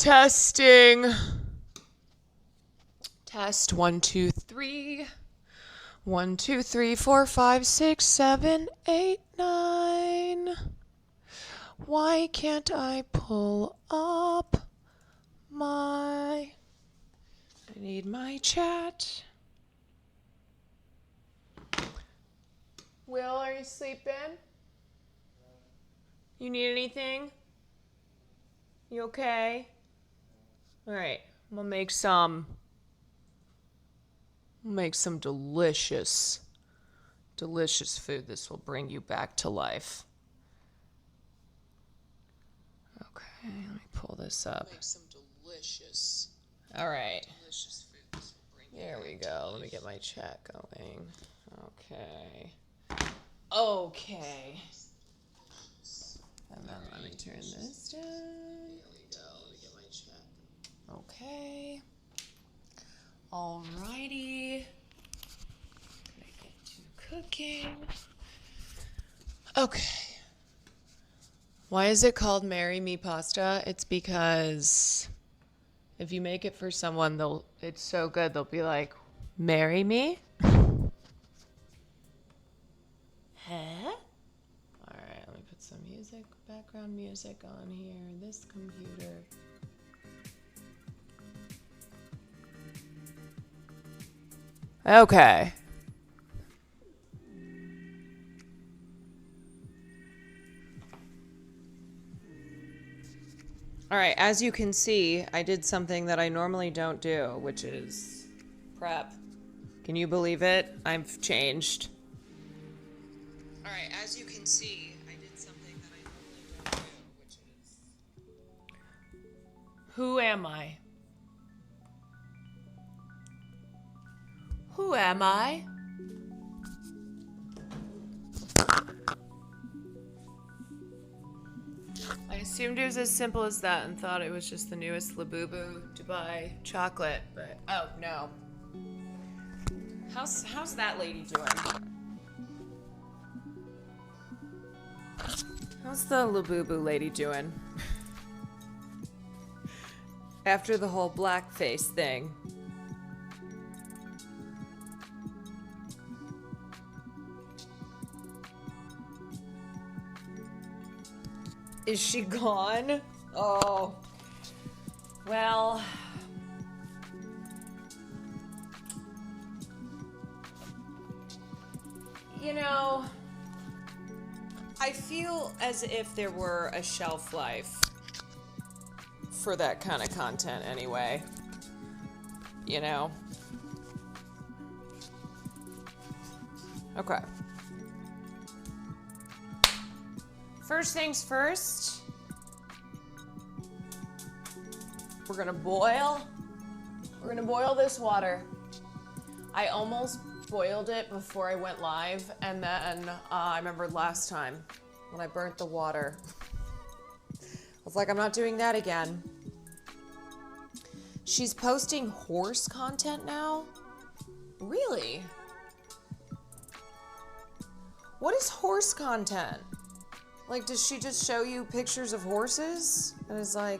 Testing. Test 1, 2, 3. 1, 2, 3, 4, 5, 6, 7, 8, 9. Why can't I pull up I need my chat. Will, are you sleeping? You need anything? You okay? All right, I'm gonna make some delicious food. This will bring you back to life. Okay, let me pull this up. Make some delicious. All right. Delicious food. This will bring there we go. Let me get my chat going. Okay. And then let me turn this down. There we go. Let me get my chat. Okay. Alrighty. Gonna get to cooking. Okay. Why is it called Marry Me Pasta? It's because if you make it for someone, it's so good, they'll be like, marry me? Huh? Alright, let me put some background music on here. This computer. Okay. All right, as you can see, I did something that I normally don't do, which is prep. Can you believe it? I've changed. All right, as you can see, I did something that I normally don't do, which is... Who am I? Who am I? I assumed it was as simple as that and thought it was just the newest Labubu Dubai chocolate, but oh no. How's that lady doing? How's the Labubu lady doing? After the whole blackface thing. Is she gone? Oh. Well. You know, I feel as if there were a shelf life for that kind of content anyway. You know? Okay. First things first, we're gonna boil this water. I almost boiled it before I went live, and then I remembered last time when I burnt the water. I was like, I'm not doing that again. She's posting horse content now? Really? What is horse content? Like, does she just show you pictures of horses? And it's like,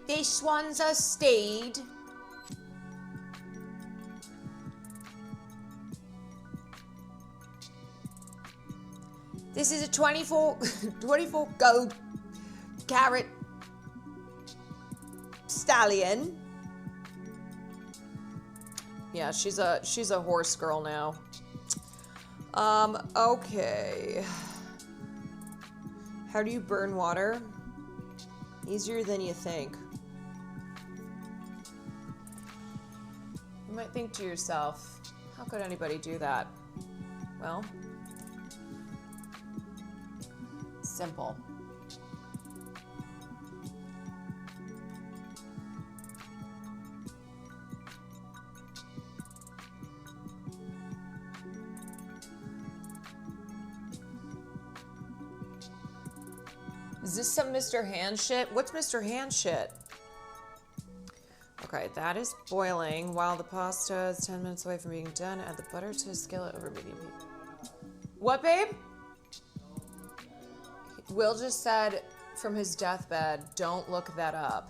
this one's a steed. This is a 24 gold carat stallion. Yeah, she's a horse girl now. Okay. How do you burn water? Easier than you think. You might think to yourself, how could anybody do that? Well, simple. Is this some Mr. Hand shit? What's Mr. Hand shit? Okay, that is boiling while the pasta is 10 minutes away from being done. Add the butter to a skillet over medium heat. What, babe? Will just said from his deathbed. Don't look that up.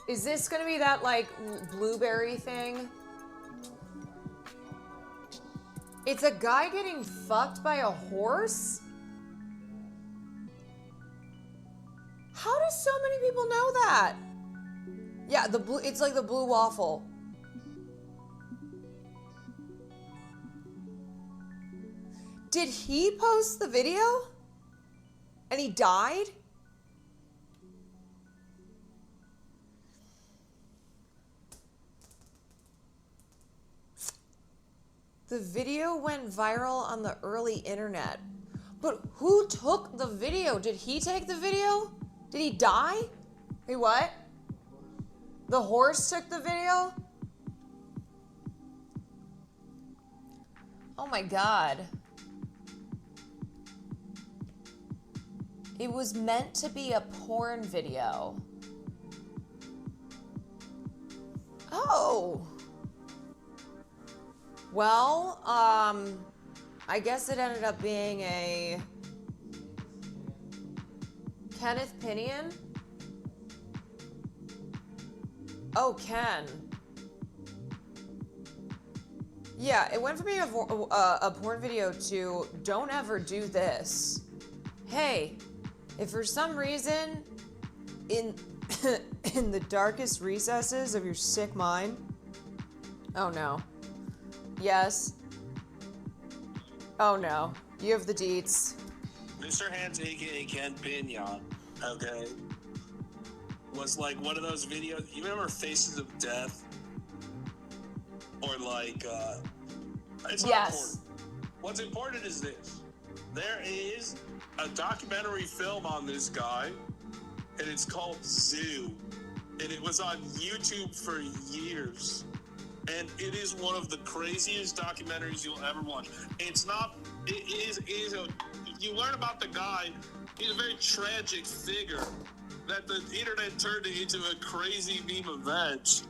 Is this gonna be that, like, blueberry thing? It's a guy getting fucked by a horse? How do so many people know that? Yeah, it's like the blue waffle. Did he post the video? And he died? The video went viral on the early internet. But who took the video? Did he take the video? Did he die? Hey, what? The horse took the video? Oh my God. It was meant to be a porn video. Oh. Well, I guess it ended up being a Kenneth Pinion. Oh, Ken. Yeah, it went from being a porn video to don't ever do this. Hey, if for some reason in in the darkest recesses of your sick mind, oh no. Yes. Oh no. You have the deets. Mr. Hands, aka Ken Pinion, okay, was like one of those videos. You remember Faces of Death? Or like, it's not important. What's important is this. There is a documentary film on this guy, and it's called Zoo. And it was on YouTube for years. And it is one of the craziest documentaries you'll ever watch. It's not, it is you learn about the guy, he's a very tragic figure that the internet turned into a crazy meme event.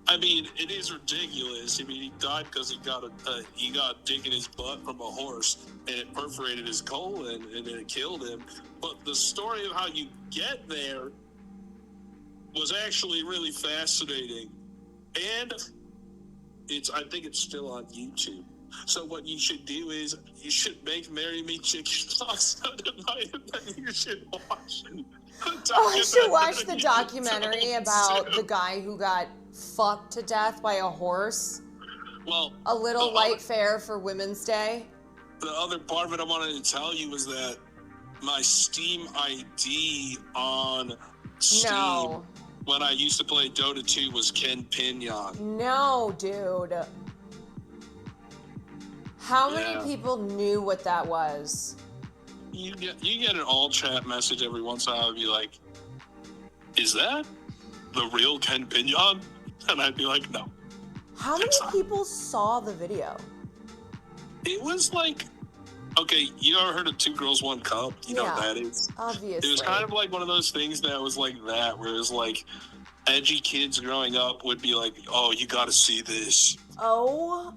I mean, it is ridiculous. I mean, he died because he got a dick in his butt from a horse, and it perforated his colon, and it killed him. But the story of how you get there was actually really fascinating. And I think it's still on YouTube. So what you should do is you should make Marry Me Chicken Sauce tonight, and then you should watch it. Oh, I should watch the documentary about the guy who got fucked to death by a horse. Well, a little light fare for Women's Day. The other part of it I wanted to tell you was that my Steam ID on Steam when I used to play Dota 2 was Ken Pinion. No, dude. How many people knew what that was? You get an all chat message every once in a while. I'd be like, "Is that the real Ken Pinion?" And I'd be like, "No." How many people saw the video? It was like, okay, you ever heard of Two Girls, One Cup? You know what that is? Obviously. It was kind of like one of those things that was like that, where it was like edgy kids growing up would be like, "Oh, you got to see this." Oh.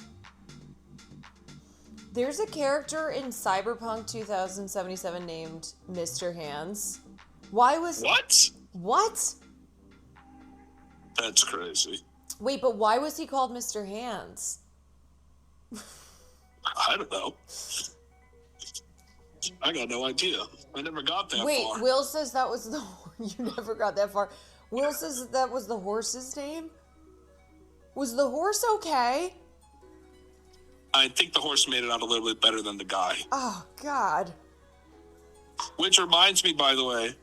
There's a character in Cyberpunk 2077 named Mr. Hands. Why was... What? That's crazy. Wait, but why was he called Mr. Hands? I don't know. I got no idea. I never got that far. Wait, Will says that was the... You never got that far. Will says that was the horse's name? Was the horse okay? I think the horse made it out a little bit better than the guy. Oh, God. Which reminds me, by the way,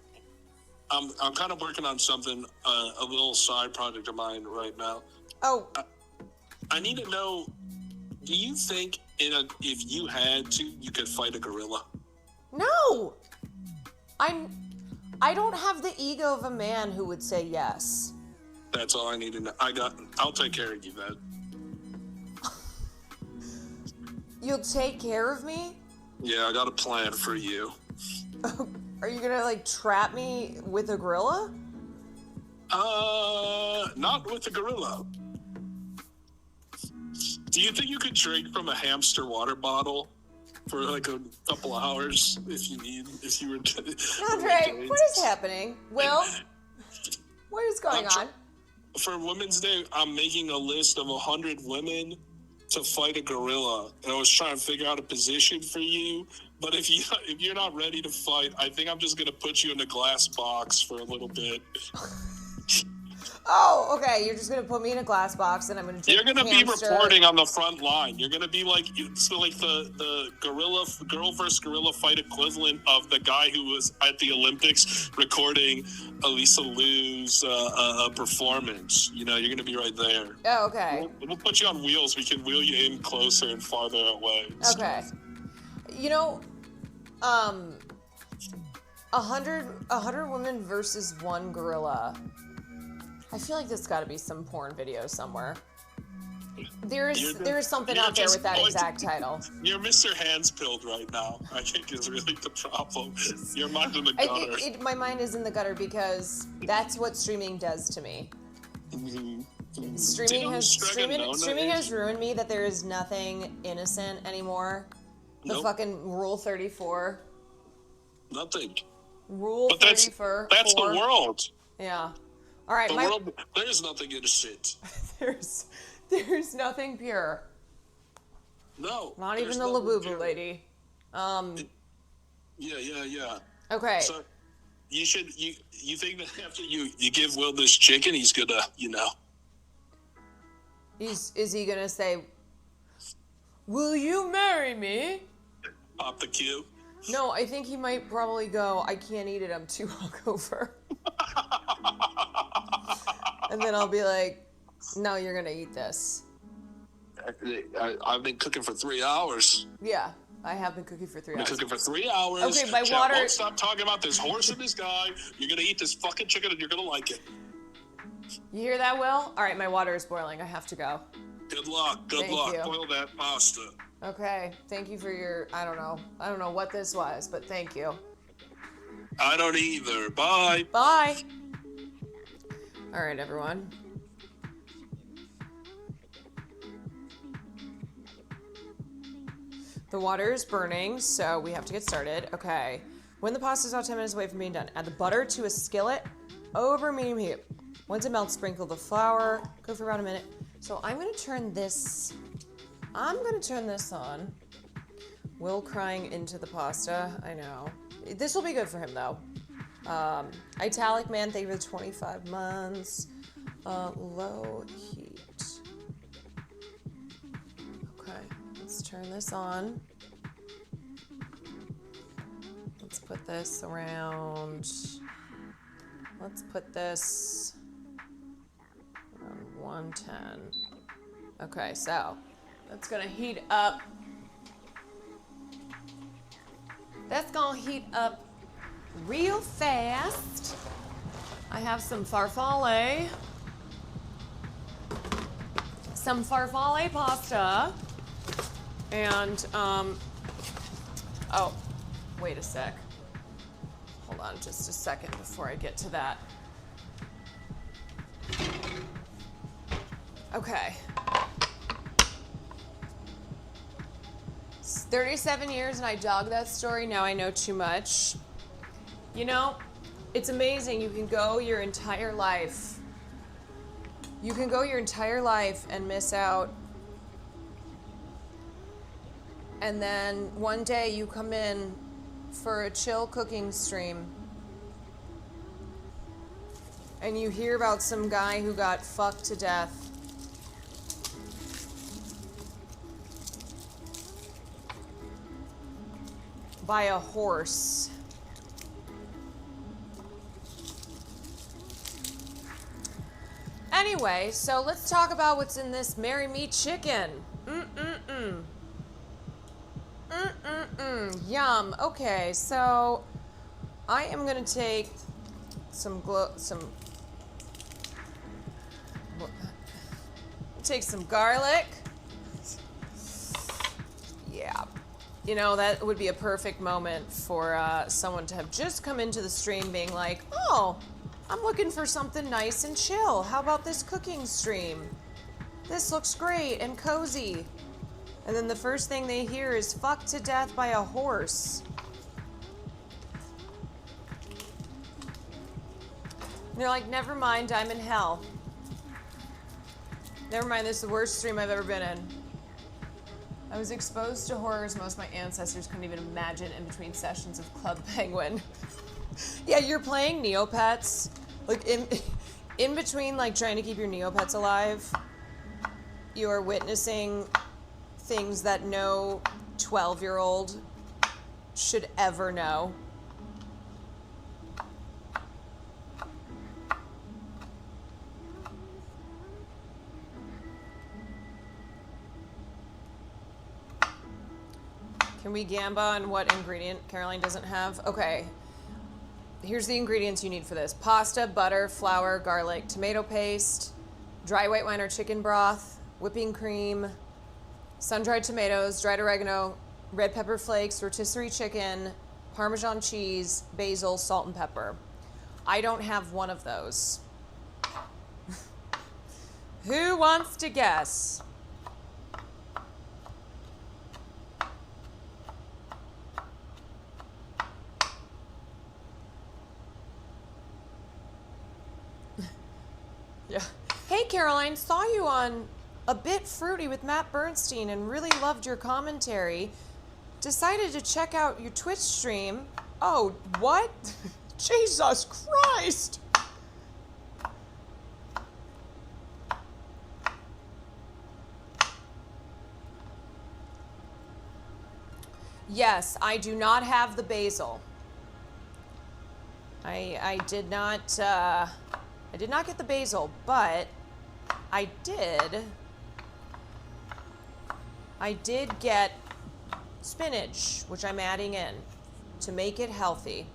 I'm kind of working on something, a little side project of mine right now. Oh. I need to know, do you think if you had to, you could fight a gorilla? No! I don't have the ego of a man who would say yes. That's all I need to know. I'll take care of you, man. You'll take care of me? Yeah, I got a plan for you. Are you gonna, like, trap me with a gorilla? Not with a gorilla. Do you think you could drink from a hamster water bottle for like a couple of hours if you were. Andre, what is happening? Will, what is going on? For Women's Day, I'm making a list of 100 women to fight a gorilla, and I was trying to figure out a position for you. But if you're not ready to fight, I think I'm just gonna put you in a glass box for a little bit. Oh, okay. You're just gonna put me in a glass box, and I'm gonna. You're gonna be reporting on the front line. You're gonna be like the girl versus gorilla fight equivalent of the guy who was at the Olympics recording Elisa Liu's performance. You know, you're gonna be right there. Oh, okay. We'll put you on wheels. We can wheel you in closer and farther away. Okay. You know, 100 women versus one gorilla. I feel like there's got to be some porn video somewhere. There's something out there with that exact title. You're Mr. Hands-pilled right now, I think is really the problem. Your mind's in the gutter. My mind is in the gutter because that's what streaming does to me. Mm-hmm. Streaming has ruined me that there is nothing innocent anymore. The fucking Rule 34. Nothing. Rule 34. That's the world. Yeah. All right, there's nothing innocent. there's nothing pure. No. Not even the Labubu lady. Yeah. Okay. So you think that after you give Will this chicken, he's gonna, Is he gonna say, "Will you marry me?" Pop the cue. No, I think he might probably go, "I can't eat it, I'm too hungover." And then I'll be like, "No, you're gonna eat this." I've been cooking for 3 hours. Yeah, I have been cooking for 3 hours. I've been cooking for 3 hours. Okay, my water. Won't stop talking about this horse and this guy. You're gonna eat this fucking chicken and you're gonna like it. You hear that, Will? All right, my water is boiling. I have to go. Good luck. Good luck. Boil that pasta. Okay. Thank you for your. I don't know what this was, but thank you. I don't either. Bye. Bye. All right, everyone. The water is burning, so we have to get started. Okay. When the pasta is about 10 minutes away from being done, add the butter to a skillet over medium heat. Once it melts, sprinkle the flour. Cook for around a minute. So I'm going to turn this on. Will crying into the pasta. I know. This will be good for him, though. Italic man, thank you for the 25 months. Low heat. Okay, let's turn this on. Let's put this around. Let's put this around 110. Okay, so that's gonna heat up. That's gonna heat up real fast. I have some farfalle. Some farfalle pasta. And, oh, wait a sec. Hold on just a second before I get to that. Okay. 37 years and I dogged that story. Now I know too much. You know, it's amazing. You can go your entire life. You can go your entire life and miss out. And then one day you come in for a chill cooking stream and you hear about some guy who got fucked to death. By a horse. Anyway, so let's talk about what's in this Marry Me chicken. Yum. Okay, so I am gonna take some garlic. Yeah. You know, that would be a perfect moment for someone to have just come into the stream being like, oh, I'm looking for something nice and chill. How about this cooking stream? This looks great and cozy. And then the first thing they hear is fucked to death by a horse. And they're like, never mind, I'm in hell. Never mind, this is the worst stream I've ever been in. I was exposed to horrors most of my ancestors couldn't even imagine in between sessions of Club Penguin. Yeah, you're playing Neopets. Like, in between, like, trying to keep your Neopets alive, you are witnessing things that no 12-year-old should ever know. Can we gamba on what ingredient Caroline doesn't have? Okay. Here's the ingredients you need for this. Pasta, butter, flour, garlic, tomato paste, dry white wine or chicken broth, whipping cream, sun-dried tomatoes, dried oregano, red pepper flakes, rotisserie chicken, Parmesan cheese, basil, salt, and pepper. I don't have one of those. Who wants to guess? Yeah. Hey, Caroline, saw you on A Bit Fruity with Matt Bernstein and really loved your commentary. Decided to check out your Twitch stream. Oh, what? Jesus Christ! Yes, I do not have the basil. I did not get the basil, but I did get spinach, which I'm adding in to make it healthy.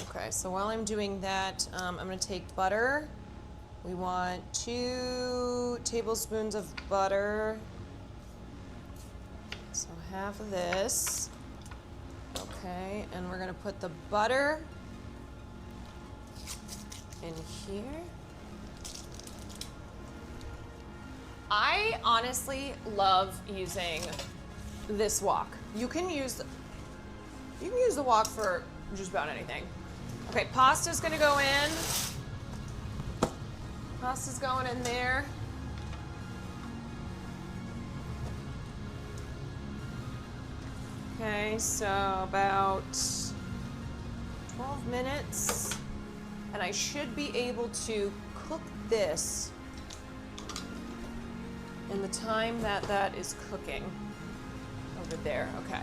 Okay, so while I'm doing that, I'm gonna take butter. We want 2 tablespoons of butter. So half of this. Okay, and we're gonna put the butter in here. I honestly love using this wok. You can use the wok for just about anything. Okay, pasta's gonna go in. Pasta's going in there. Okay, so about 12 minutes. And I should be able to cook this in the time that that is cooking over there. Okay.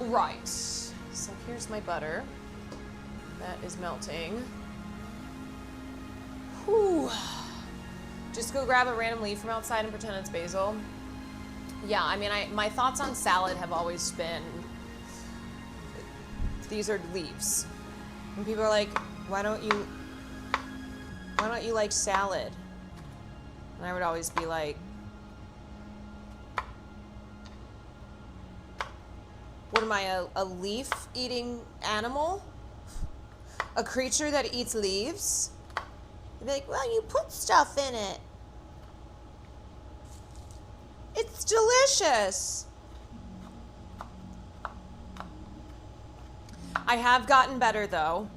Right. So here's my butter. That is melting. Whew. Just go grab a random leaf from outside and pretend it's basil. Yeah, I mean, my thoughts on salad have always been, these are leaves. And people are like, why don't you like salad? And I would always be like, what am I, a leaf-eating animal? A creature that eats leaves? You'd be like, well, you put stuff in it. It's delicious. I have gotten better though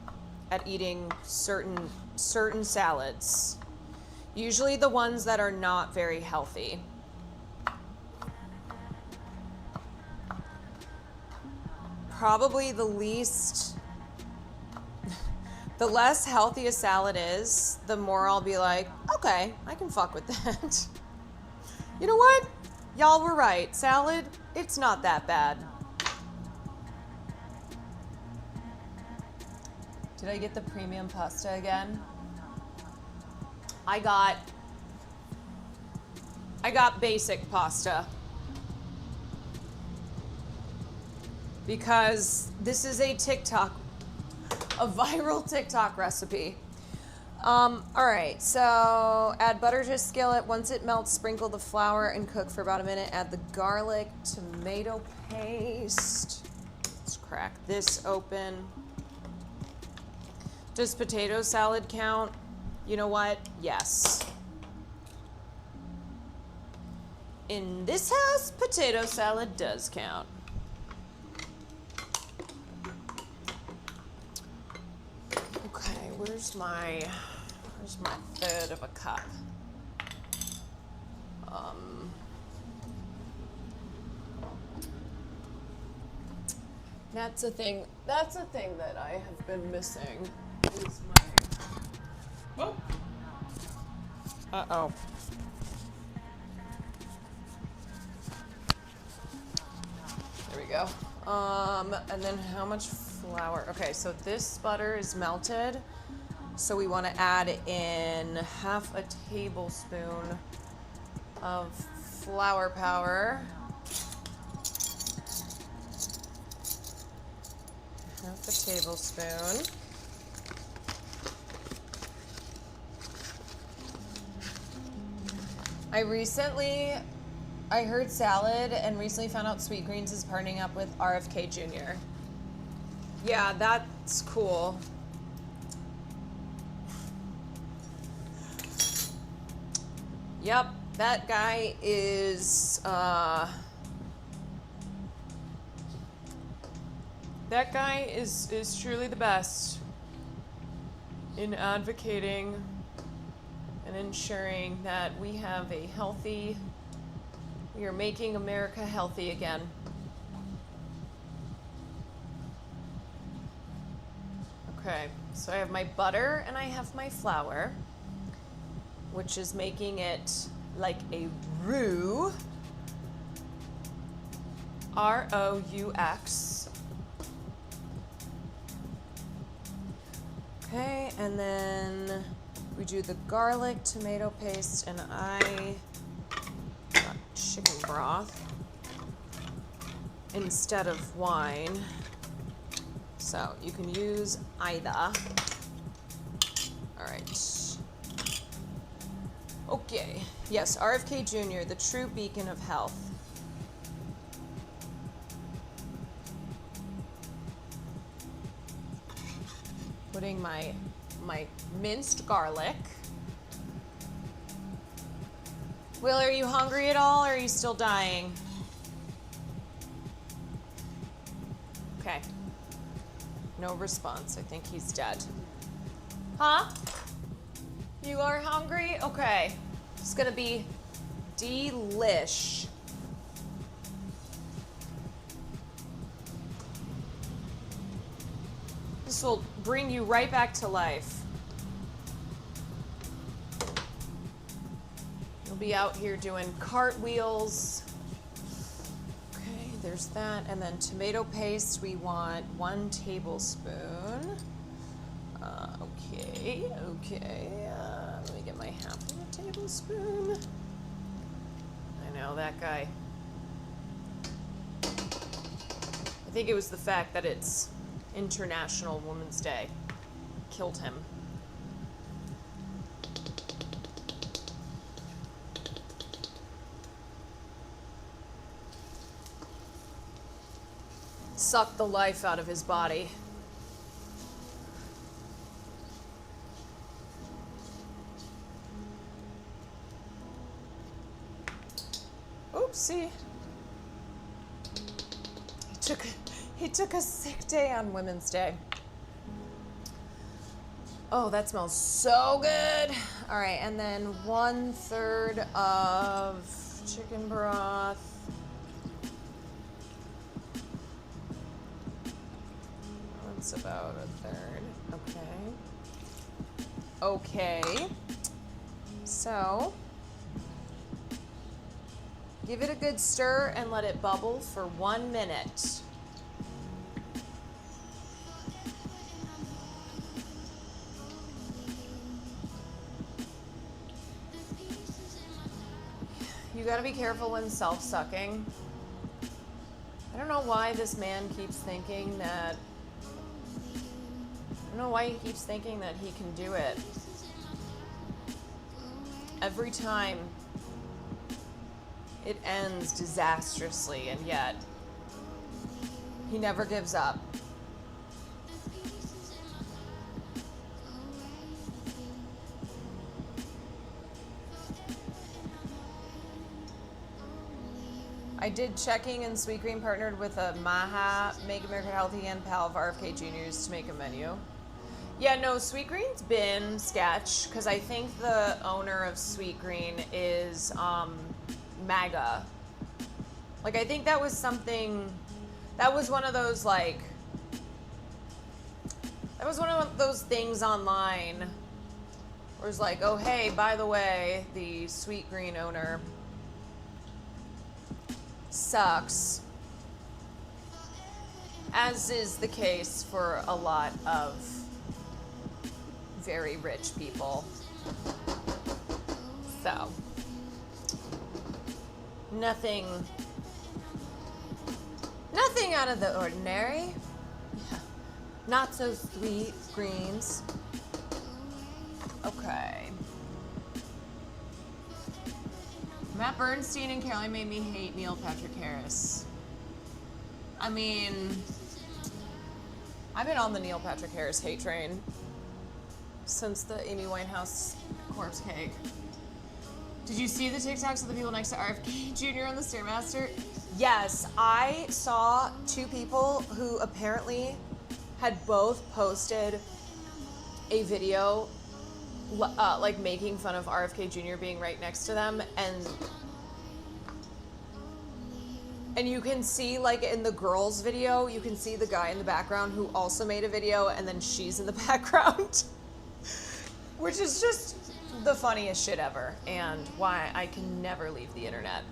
at eating certain salads. Usually the ones that are not very healthy. Probably the less healthy a salad is, the more I'll be like, okay, I can fuck with that. You know what? Y'all were right. Salad, it's not that bad. Did I get the premium pasta again? I got basic pasta. Because this is a viral TikTok recipe. All right, so add butter to a skillet. Once it melts, sprinkle the flour and cook for about a minute. Add the garlic, tomato paste. Let's crack this open. Does potato salad count? You know what? Yes. In this house, potato salad does count. Okay, where's my third of a cup? That's a thing that I have been missing is my Uh-oh. There we go. And then how much flour? Okay, so this butter is melted. So we want to add in half a tablespoon of flour powder. Half a tablespoon. I heard salad and recently found out Sweet Greens is partnering up with RFK Jr. Yeah, that's cool. Yep, that guy is truly the best in advocating and ensuring that we are making America healthy again. Okay, so I have my butter and I have my flour, which is making it like a roux. R-O-U-X. Okay, and then we do the garlic tomato paste, and I got chicken broth instead of wine. So you can use either. All right. Okay. Yes, RFK Jr., the true beacon of health. Putting my minced garlic. Will, are you hungry at all, or are you still dying? Okay. No response. I think he's dead. Huh? You are hungry? Okay. It's gonna be delish. This will bring you right back to life. You'll be out here doing cartwheels. Okay, there's that. And then tomato paste, we want 1 tablespoon. Okay. Let me get my half of a tablespoon. I know, that guy. I think it was the fact that it's International Women's Day killed him. Sucked the life out of his body. Oopsie. He took a sick day on Women's Day. Oh, that smells so good. All right, and then 1/3 of chicken broth. That's about 1/3. Okay. So, give it a good stir and let it bubble for 1 minute. You gotta be careful when self-sucking. I don't know why this man keeps thinking that... I don't know why he keeps thinking that he can do it. Every time it ends disastrously, and yet he never gives up. I did checking, and Sweetgreen partnered with a Maha, Make America Healthy, and pal of RFK Jr.'s to make a menu. Yeah, no, Sweetgreen's been sketch, because I think the owner of Sweetgreen is MAGA. Like, I think that was something, that was one of those, like, that was one of those things online where it's like, oh, hey, by the way, the Sweetgreen owner sucks, as is the case for a lot of very rich people. So, nothing out of the ordinary. Yeah. Not so sweet greens. Okay. Matt Bernstein and Caroline made me hate Neil Patrick Harris. I mean, I've been on the Neil Patrick Harris hate train since the Amy Winehouse corpse cake. Did you see the TikToks of the people next to RFK Jr. on the Stairmaster? Yes, I saw two people who apparently had both posted a video like making fun of RFK Jr. being right next to them, and you can see, like, in the girls' video, you can see the guy in the background who also made a video, and then she's in the background, which is just the funniest shit ever, and why I can never leave the internet.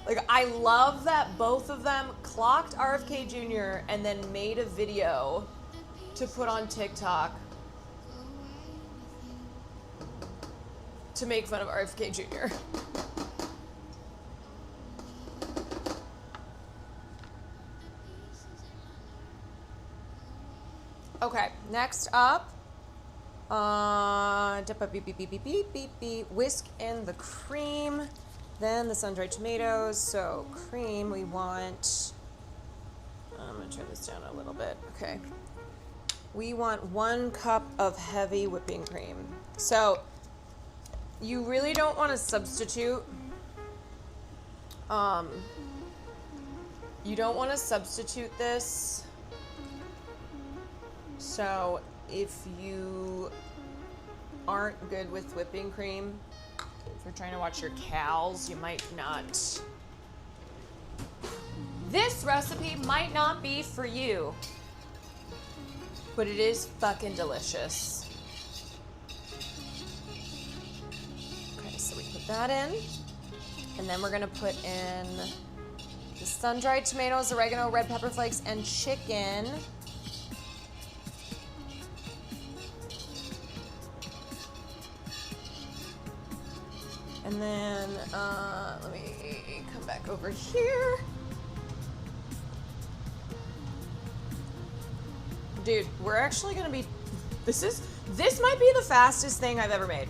Like, I love that both of them clocked RFK Jr. and then made a video to put on TikTok to make fun of RFK Jr. Okay, next up, whisk in the cream, then the sun-dried tomatoes. So cream, we want, I'm gonna turn this down a little bit, okay. We want 1 cup of heavy whipping cream. So you really don't want to substitute, you don't want to substitute this. So if you aren't good with whipping cream, if you're trying to watch your cals, you might not. This recipe might not be for you, but it is fucking delicious. Okay, so we put that in, and then we're gonna put in the sun-dried tomatoes, oregano, red pepper flakes, and chicken. And then, let me come back over here. Dude, we're actually gonna be, this might be the fastest thing I've ever made.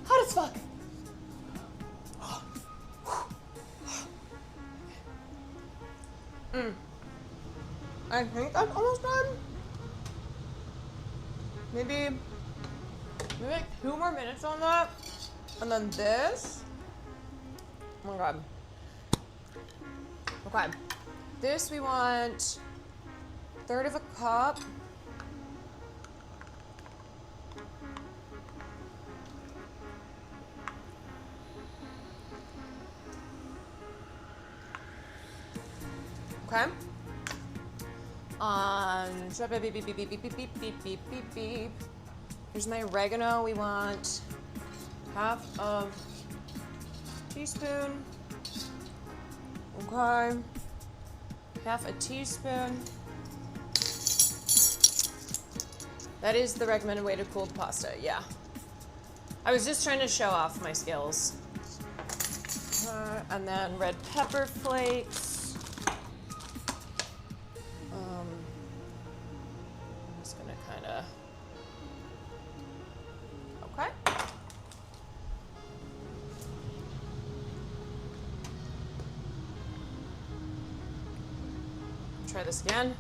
Hot as fuck. I think I'm almost done. Maybe like 2 more minutes on that. And then this. Oh my god. Okay. This we want 1/3 of a cup. Okay. Beep, beep, beep, beep, beep, beep, beep, beep, beep, beep, beep. Here's my oregano. We want 1/2 teaspoon. Okay. 1/2 teaspoon. That is the recommended way to cool the pasta, yeah. I was just trying to show off my skills. And then red pepper flakes. I'm just gonna kinda, okay. Try this again.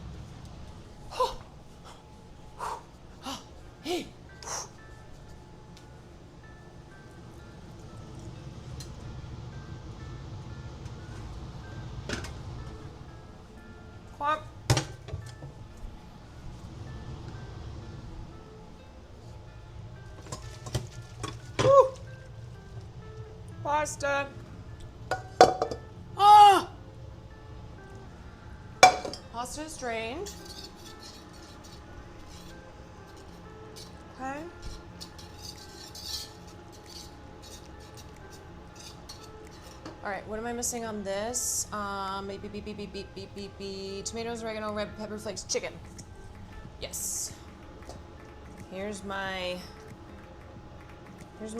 Quack. Woo! Pasta. Ah! Pasta is drained. Okay. All right, what am I missing on this? Tomatoes, oregano, red pepper flakes, chicken. Yes. Here's my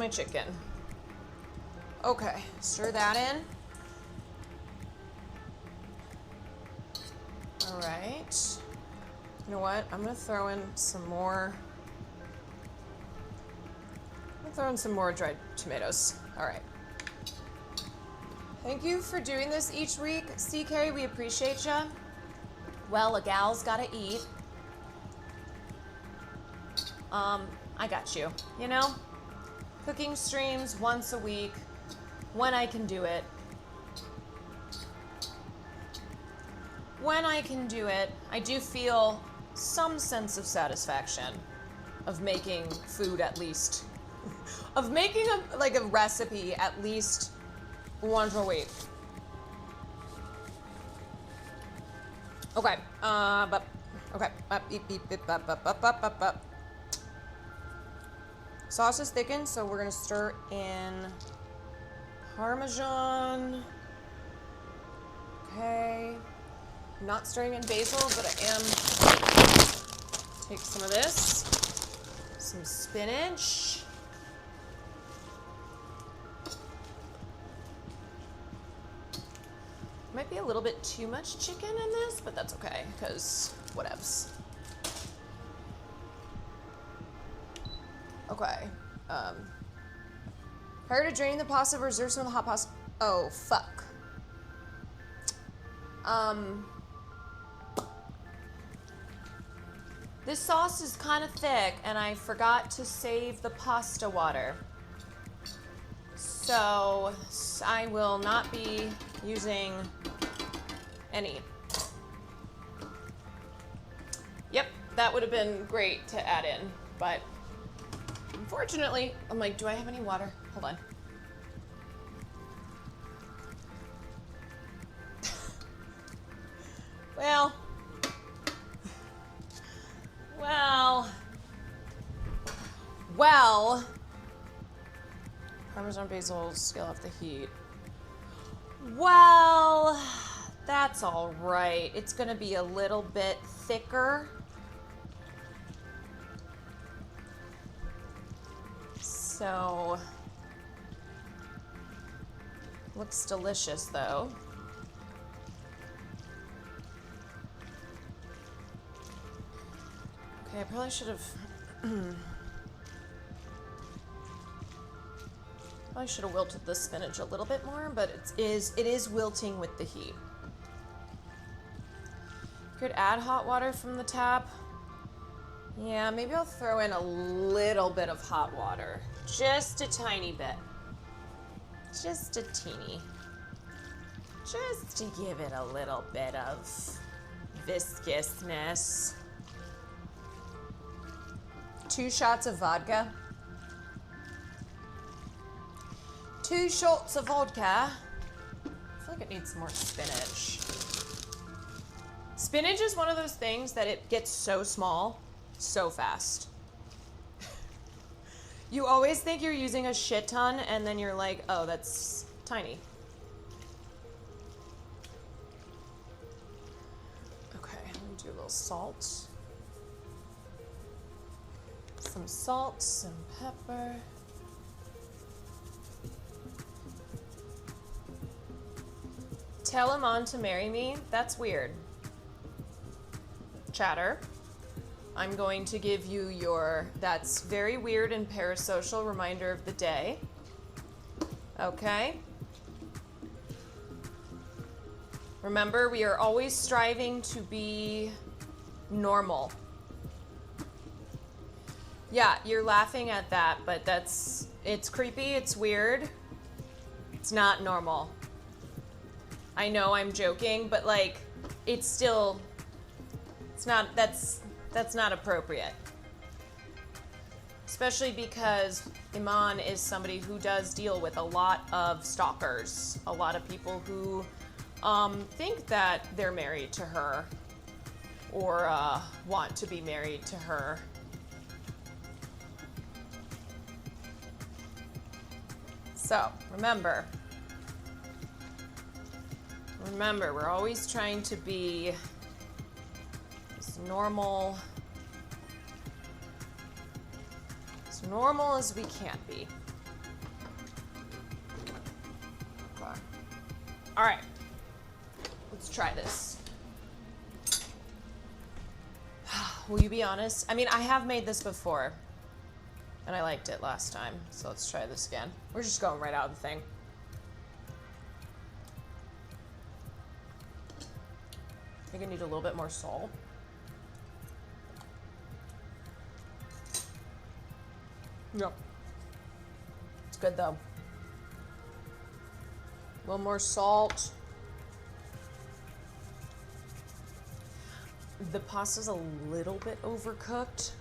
chicken. Okay, stir that in. All right. You know what? I'm gonna throw in some more. Dried tomatoes. All right. Thank you for doing this each week, CK. We appreciate ya. Well, a gal's gotta eat. I got you. You know, cooking streams once a week when I can do it. When I can do it, I do feel some sense of satisfaction of making food at least. Of making a recipe at least once a week. Okay. Sauce is thickened, so we're gonna stir in Parmesan. Okay. I'm not stirring in basil, but I am. Take some of this. Some spinach. Might be a little bit too much chicken in this, but that's okay, because whatevs. Okay. Prior to draining the pasta, reserve some of the hot pasta. Oh, fuck. This sauce is kind of thick, and I forgot to save the pasta water. So I will not be using any. Yep, that would have been great to add in, but unfortunately, I'm like, do I have any water? Hold on. Well. Parmesan basil, scale off the heat. Well, that's all right. It's gonna be a little bit thicker. So, looks delicious though. Okay, I probably should have wilted the spinach a little bit more, but it is wilting with the heat. Could add hot water from the tap. Yeah, maybe I'll throw in a little bit of hot water. Just a tiny bit. Just a teeny. Just to give it a little bit of viscousness. 2 shots of vodka. 2 shots of vodka. I feel like it needs more spinach. Spinach is one of those things that it gets so small so fast. You always think you're using a shit ton, and then you're like, oh, that's tiny. Okay, let me do a little salt. Some salt, some pepper. Tell him on to marry me? That's weird. Chatter. I'm going to give you your that's very weird and parasocial reminder of the day. Okay? Remember, we are always striving to be normal. Yeah, you're laughing at that, but it's creepy, it's weird. It's not normal. I know I'm joking, but like, it's still That's not appropriate. Especially because Iman is somebody who does deal with a lot of stalkers, a lot of people who think that they're married to her or want to be married to her. So, remember, we're always trying to be as normal as we can be. Okay. All right, let's try this. Will you be honest? I mean, I have made this before, and I liked it last time, so let's try this again. We're just going right out of the thing. I think I need a little bit more salt. No. It's good though. A little more salt. The pasta's a little bit overcooked,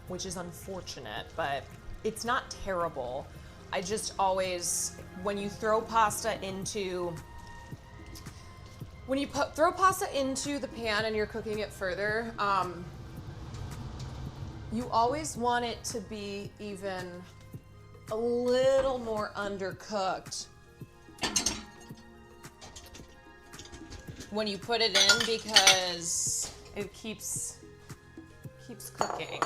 which is unfortunate, but it's not terrible. I just always, when you throw pasta into, throw pasta into the pan and you're cooking it further, you always want it to be even a little more undercooked when you put it in, because it keeps cooking.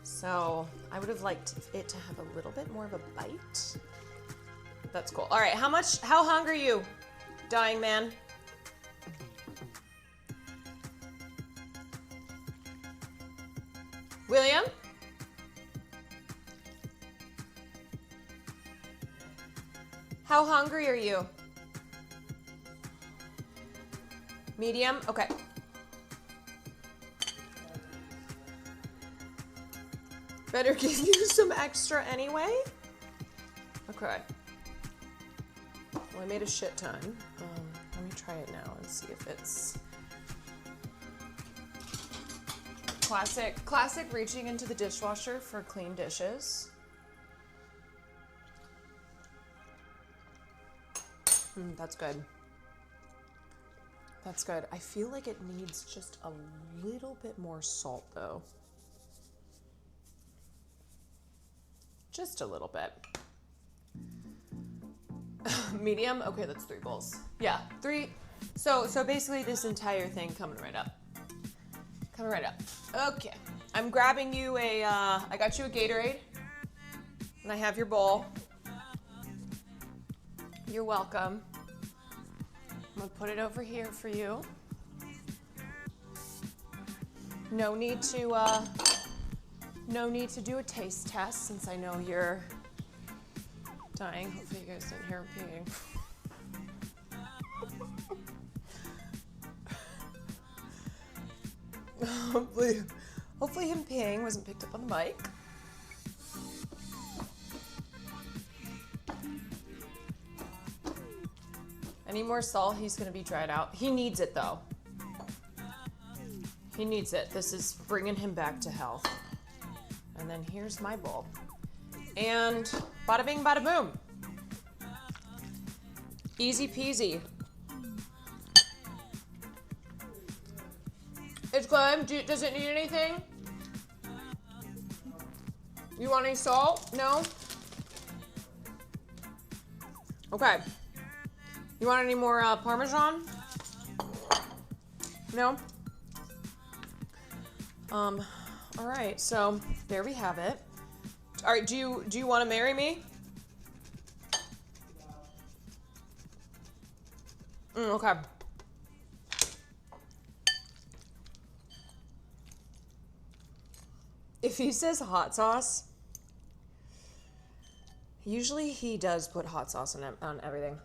So I would have liked it to have a little bit more of a bite. That's cool. All right, how hungry are you, dying man? William? How hungry are you? Medium? Okay. Better give you some extra anyway? Okay. Well, I made a shit ton. Let me try it now and see if it's... Classic reaching into the dishwasher for clean dishes. That's good. That's good. I feel like it needs just a little bit more salt though. Just a little bit. Medium? Okay, that's 3 bowls. Yeah, 3. So basically this entire thing coming right up. Coming right up. Okay. I'm grabbing you I got you a Gatorade. And I have your bowl. You're welcome. I'm gonna put it over here for you. No need to do a taste test since I know you're dying. Hopefully you guys didn't hear him peeing. Hopefully him peeing wasn't picked up on the mic. Any more salt, he's gonna be dried out. He needs it though. He needs it. This is bringing him back to health. And then here's my bowl. And bada bing, bada boom. Easy peasy. It's good. Does it need anything? You want any salt? No? Okay. You want any more Parmesan? No? All right, so there we have it. All right, do you want to marry me? Okay. If he says hot sauce, usually he does put hot sauce on everything.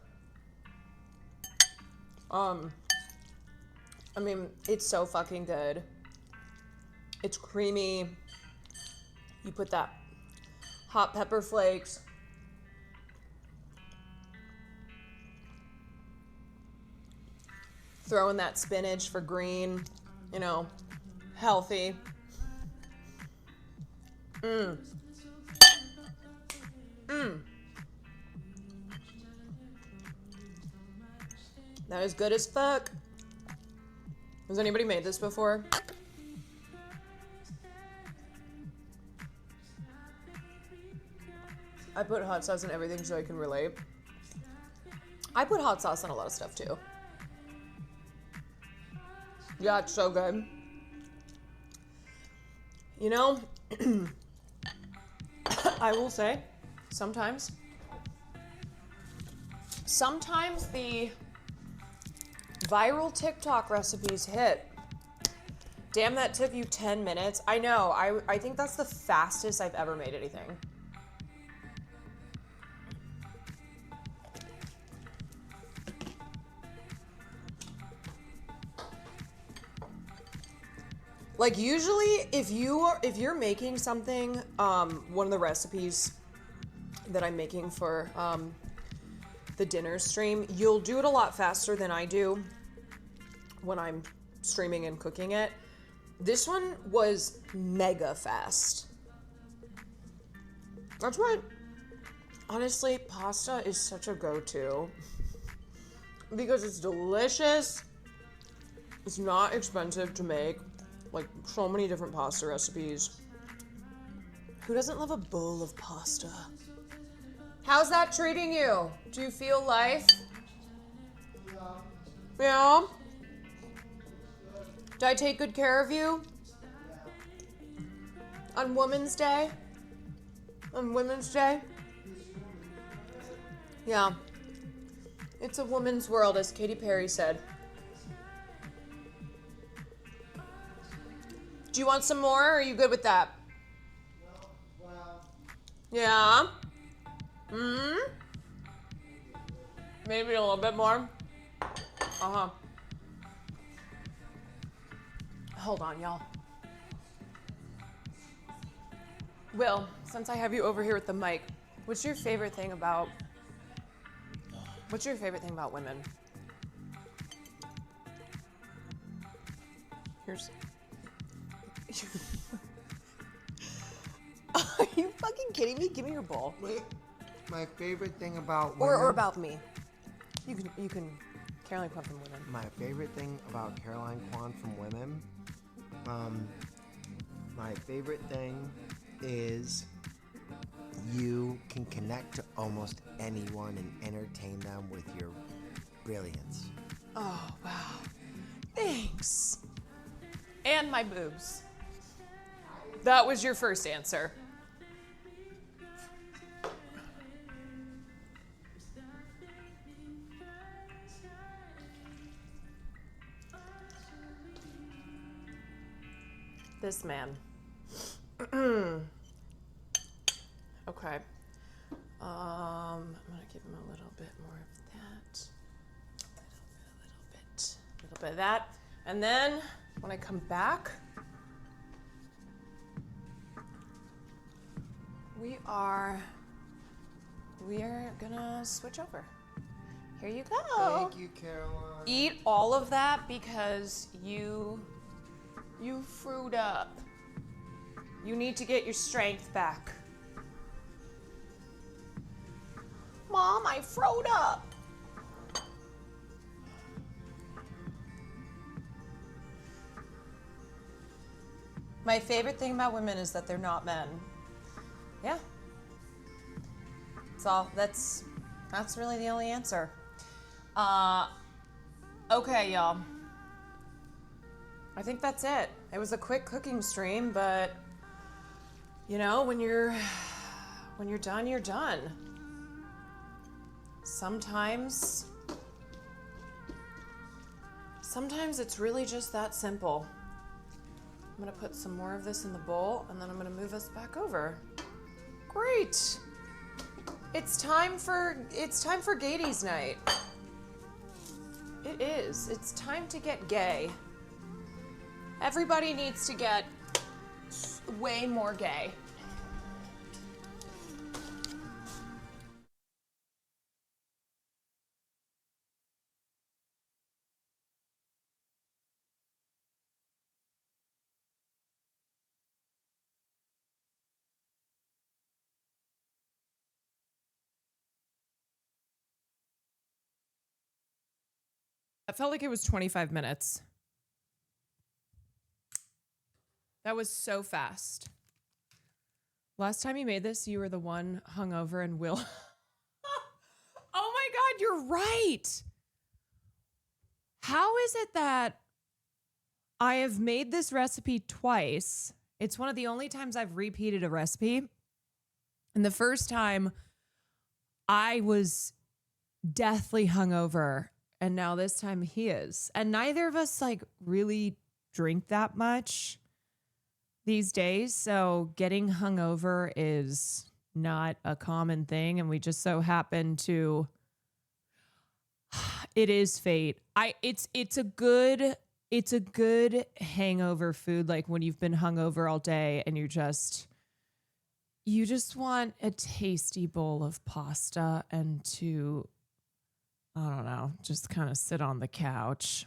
I mean, it's so fucking good. It's creamy. You put that hot pepper flakes. Throw in that spinach for green, you know, healthy. Mmm. Mmm. That is good as fuck. Has anybody made this before? I put hot sauce in everything so I can relate. I put hot sauce on a lot of stuff too. Yeah, it's so good. You know, I will say, sometimes the viral TikTok recipes hit. Damn, that took you 10 minutes. I know, I think that's the fastest I've ever made anything. Like usually if you're making something, one of the recipes that I'm making for the dinner stream, you'll do it a lot faster than I do when I'm streaming and cooking it. This one was mega fast. That's why, honestly, pasta is such a go-to. Because it's delicious. It's not expensive to make. Like, so many different pasta recipes. Who doesn't love a bowl of pasta? How's that treating you? Do you feel life? Yeah? Did I take good care of you? On Women's Day? On Women's Day? Yeah. It's a woman's world, as Katy Perry said. Do you want some more, or are you good with that? Yeah? Maybe a little bit more? Uh-huh. Hold on, y'all. Will, since I have you over here with the mic, what's your favorite thing about women? Here's... Are you fucking kidding me? Give me your bowl. Wait, my favorite thing about women... Or about me. You can... Caroline Kwan from Women. My favorite thing about Caroline Kwan from Women, my favorite thing is you can connect to almost anyone and entertain them with your brilliance. Oh, wow. Thanks. And my boobs. That was your first answer. This man. Okay. I'm gonna give him a little bit more of that. A little bit of that. And then when I come back, we are gonna switch over. Here you go. Thank you, Caroline. Eat all of that because you frued up. You need to get your strength back. Mom, I froed up. My favorite thing about women is that they're not men. Yeah. That's really the only answer. Okay, y'all. I think that's it. It was a quick cooking stream, but you know, when you're done, you're done. Sometimes it's really just that simple. I'm gonna put some more of this in the bowl, and then I'm gonna move us back over. Great. It's time for Gatey's night. It is. It's time to get gay. Everybody needs to get way more gay. That felt like it was 25 minutes. That was so fast. Last time you made this, you were the one hungover and Will. Oh my God, you're right. How is it that I have made this recipe twice? It's one of the only times I've repeated a recipe. And the first time I was deathly hungover, and now this time he is. And neither of us like really drink that much these days. So getting hungover is not a common thing. And we just so happen to, it is fate. It's a good hangover food. Like when you've been hungover all day and you just want a tasty bowl of pasta and to, I don't know, just kind of sit on the couch.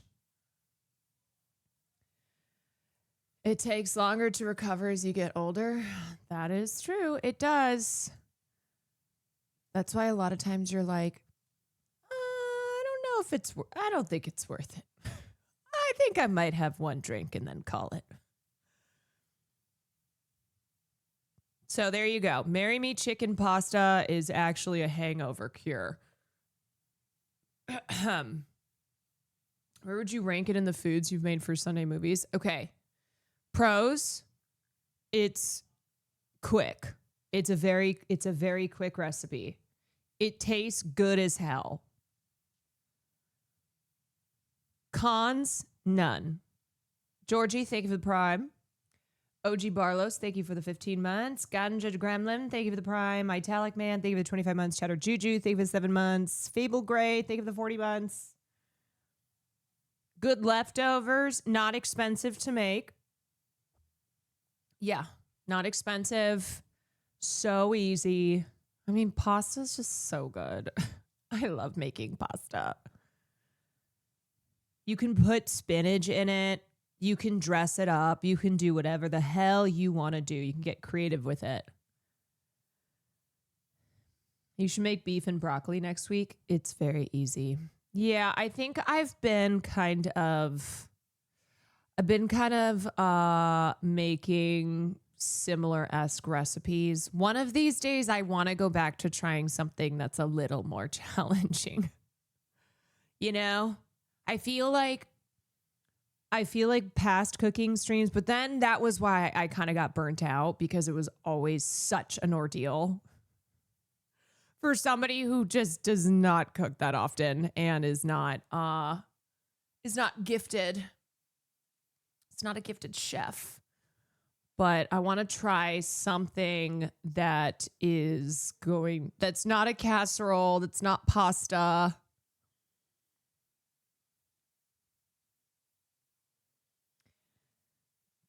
It takes longer to recover as you get older. That is true. It does. That's why a lot of times you're like, I don't think it's worth it. I think I might have one drink and then call it. So there you go. Marry Me Chicken Pasta is actually a hangover cure. Where would you rank it in the foods you've made for Sunday movies? Okay. Pros, it's quick. It's a very quick recipe. It tastes good as hell. Cons, none. Georgie, thank you for the prime. OG Barlos, thank you for the 15 months. Ganja Gremlin, thank you for the prime. Italic Man, thank you for the 25 months. Chatter Juju, thank you for the 7 months. Fable Gray, thank you for the 40 months. Good leftovers, not expensive to make. Yeah, not expensive. So easy. I mean, pasta's just so good. I love making pasta. You can put spinach in it. You can dress it up. You can do whatever the hell you want to do. You can get creative with it. You should make beef and broccoli next week. It's very easy. Yeah, I think I've been kind of making similar-esque recipes. One of these days, I want to go back to trying something that's a little more challenging. You know, I feel like past cooking streams, but then that was why I kind of got burnt out, because it was always such an ordeal for somebody who just does not cook that often and is not gifted. It's not a gifted chef. But I want to try something that's not a casserole, that's not pasta.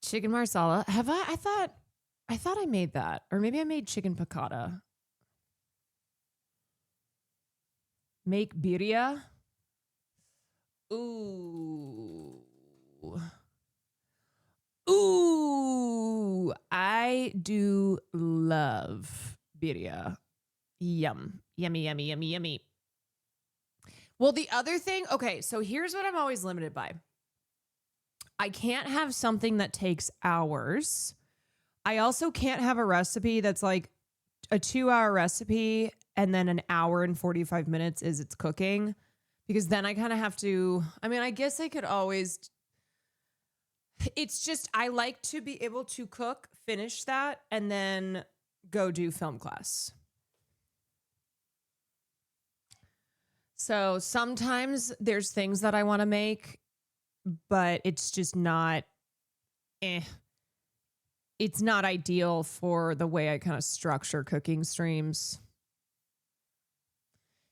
Chicken marsala. Have I thought I made that. Or maybe I made chicken piccata. Make birria. Ooh. Ooh, I do love birria. Yum. Yummy, yummy, yummy, yummy. Well, the other thing, okay, so here's what I'm always limited by. I can't have something that takes hours. I also can't have a recipe that's like a 2-hour recipe and then an hour and 45 minutes is its cooking, because then I kind of have to, I mean, I guess I could always, it's just, I like to be able to cook, finish that, and then go do film class. So sometimes there's things that I want to make, but it's just not, it's not ideal for the way I kind of structure cooking streams.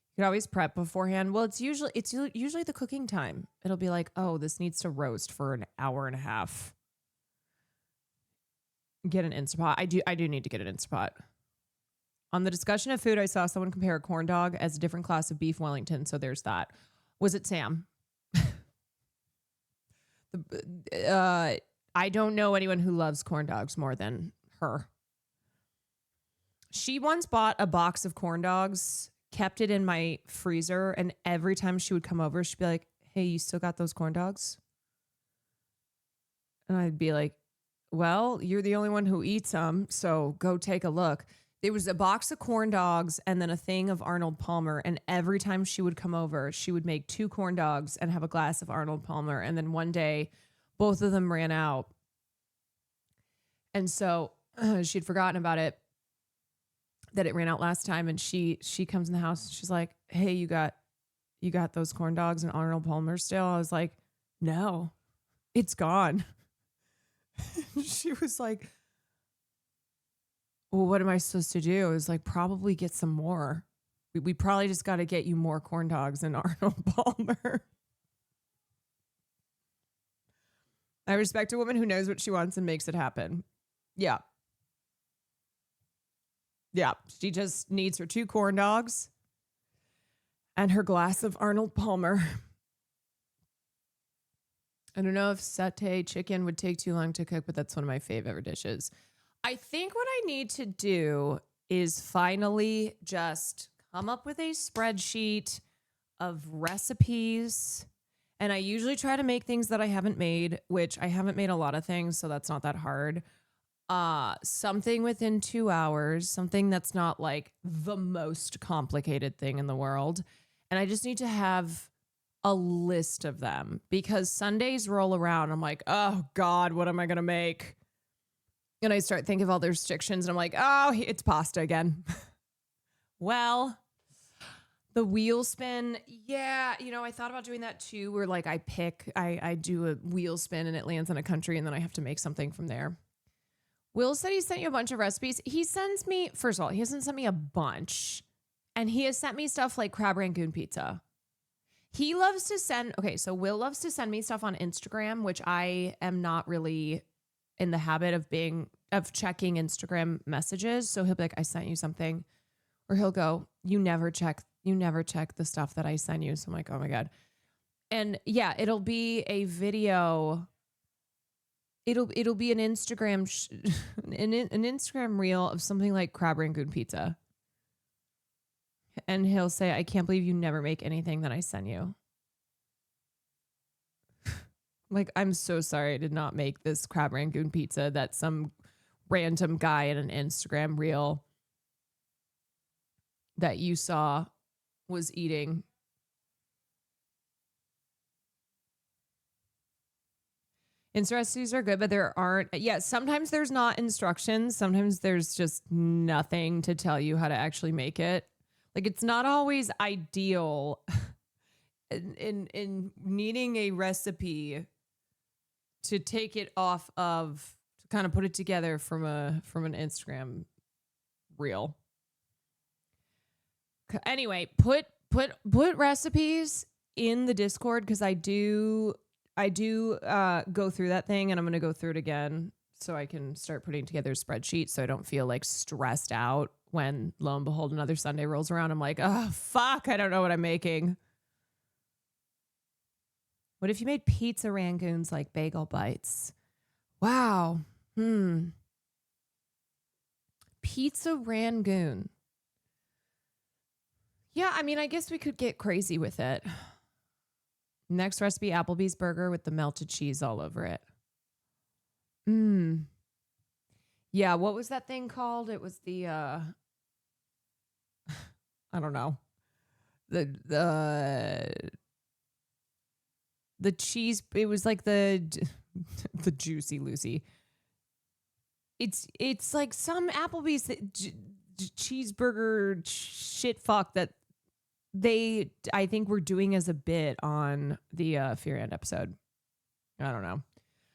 You could always prep beforehand. Well, it's usually the cooking time. It'll be like, oh, this needs to roast for an hour and a half. Get an Instapot. I do need to get an Instapot. On the discussion of food, I saw someone compare a corn dog as a different class of beef Wellington. So there's that. Was it Sam? I don't know anyone who loves corn dogs more than her. She once bought a box of corn dogs, kept it in my freezer, and every time she would come over, she'd be like, hey, you still got those corn dogs? And I'd be like, well, you're the only one who eats them, so go take a look. There was a box of corn dogs and then a thing of Arnold Palmer. And every time she would come over, she would make 2 corn dogs and have a glass of Arnold Palmer. And then one day, both of them ran out. And so she'd forgotten about it, that it ran out last time. And she comes in the house and she's like, hey, you got those corn dogs and Arnold Palmer still? I was like, no, it's gone. She was like, well, what am I supposed to do? I was like, probably get some more. We probably just got to get you more corn dogs and Arnold Palmer. I respect a woman who knows what she wants and makes it happen. Yeah. Yeah. She just needs her 2 corn dogs and her glass of Arnold Palmer. I don't know if satay chicken would take too long to cook, but that's one of my favorite dishes. I think what I need to do is finally just come up with a spreadsheet of recipes. And I usually try to make things that I haven't made, which I haven't made a lot of things, so that's not that hard. Something within 2 hours, something that's not like the most complicated thing in the world. And I just need to have a list of them because Sundays roll around. I'm like, oh God, what am I going to make? And I start thinking of all the restrictions and I'm like, oh, it's pasta again. Well, the wheel spin. Yeah. I thought about doing that too, where like I do a wheel spin and it lands on a country and then I have to make something from there. Will said he sent you a bunch of recipes. He sends me, first of all, he hasn't sent me a bunch and he has sent me stuff like crab rangoon pizza. He loves to send, so Will loves to send me stuff on Instagram, which I am not really in the habit of checking Instagram messages. So he'll be like, I sent you something. Or he'll go, you never check the stuff that I send you. So I'm like, oh my God. And yeah, it'll be a video. It'll be an Instagram, an Instagram reel of something like crab rangoon pizza. And he'll say, I can't believe you never make anything that I send you. Like, I'm so sorry I did not make this crab rangoon pizza that some random guy in an Instagram reel that you saw was eating. Recipes are good, but there aren't. Yeah, sometimes there's not instructions. Sometimes there's just nothing to tell you how to actually make it. Like, it's not always ideal in needing a recipe to take it off of, to kind of put it together from an Instagram reel. Anyway, put recipes in the Discord because I do go through that thing and I'm going to go through it again so I can start putting together a spreadsheet so I don't feel like stressed out when lo and behold another Sunday rolls around. I'm like, oh, fuck, I don't know what I'm making. What if you made pizza rangoons like bagel bites? Wow. Pizza rangoon. Yeah, I mean, I guess we could get crazy with it. Next recipe, Applebee's burger with the melted cheese all over it. Yeah, what was that thing called? It was the I don't know. The cheese, it was like the Juicy Lucy. It's like some Applebee's cheeseburger shit fuck that I think we're doing as a bit on the Fear End episode. I don't know.